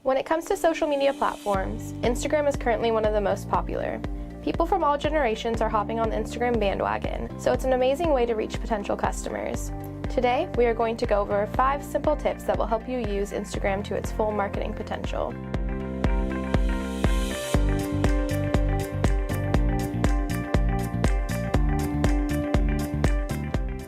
When it comes to social media platforms, Instagram is currently one of the most popular. People from all generations are hopping on the Instagram bandwagon, so it's an amazing way to reach potential customers. Today, we are going to go over 5 simple tips that will help you use Instagram to its full marketing potential.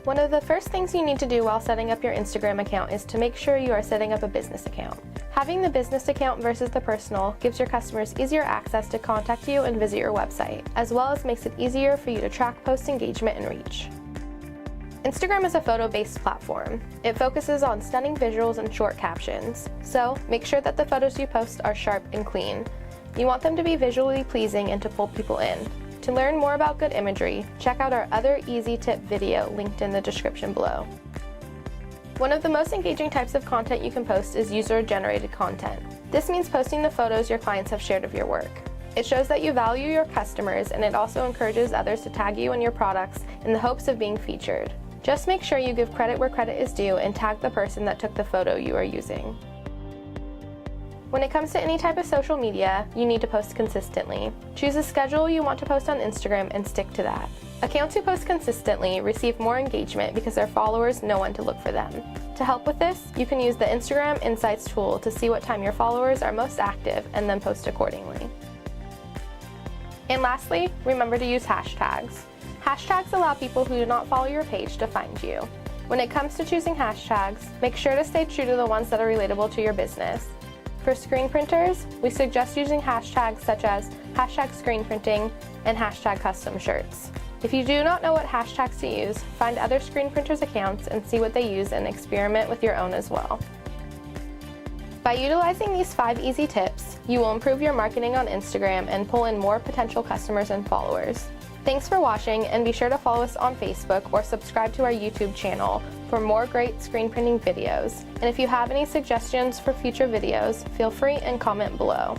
One of the first things you need to do while setting up your Instagram account is to make sure you are setting up a business account. Having the business account versus the personal gives your customers easier access to contact you and visit your website, as well as makes it easier for you to track post engagement and reach. Instagram is a photo-based platform. It focuses on stunning visuals and short captions, so make sure that the photos you post are sharp and clean. You want them to be visually pleasing and to pull people in. To learn more about good imagery, check out our other easy tip video linked in the description below. One of the most engaging types of content you can post is user-generated content. This means posting the photos your clients have shared of your work. It shows that you value your customers, and it also encourages others to tag you and your products in the hopes of being featured. Just make sure you give credit where credit is due and tag the person that took the photo you are using. When it comes to any type of social media, you need to post consistently. Choose a schedule you want to post on Instagram and stick to that. Accounts who post consistently receive more engagement because their followers know when to look for them. To help with this, you can use the Instagram Insights tool to see what time your followers are most active and then post accordingly. And lastly, remember to use hashtags. Hashtags allow people who do not follow your page to find you. When it comes to choosing hashtags, make sure to stay true to the ones that are relatable to your business. For screen printers, we suggest using hashtags such as #screenprinting and #custom-shirts. If you do not know what hashtags to use, find other screen printers' accounts and see what they use and experiment with your own as well. By utilizing these 5 easy tips, you will improve your marketing on Instagram and pull in more potential customers and followers. Thanks for watching, and be sure to follow us on Facebook or subscribe to our YouTube channel for more great screen printing videos. And if you have any suggestions for future videos, feel free and comment below.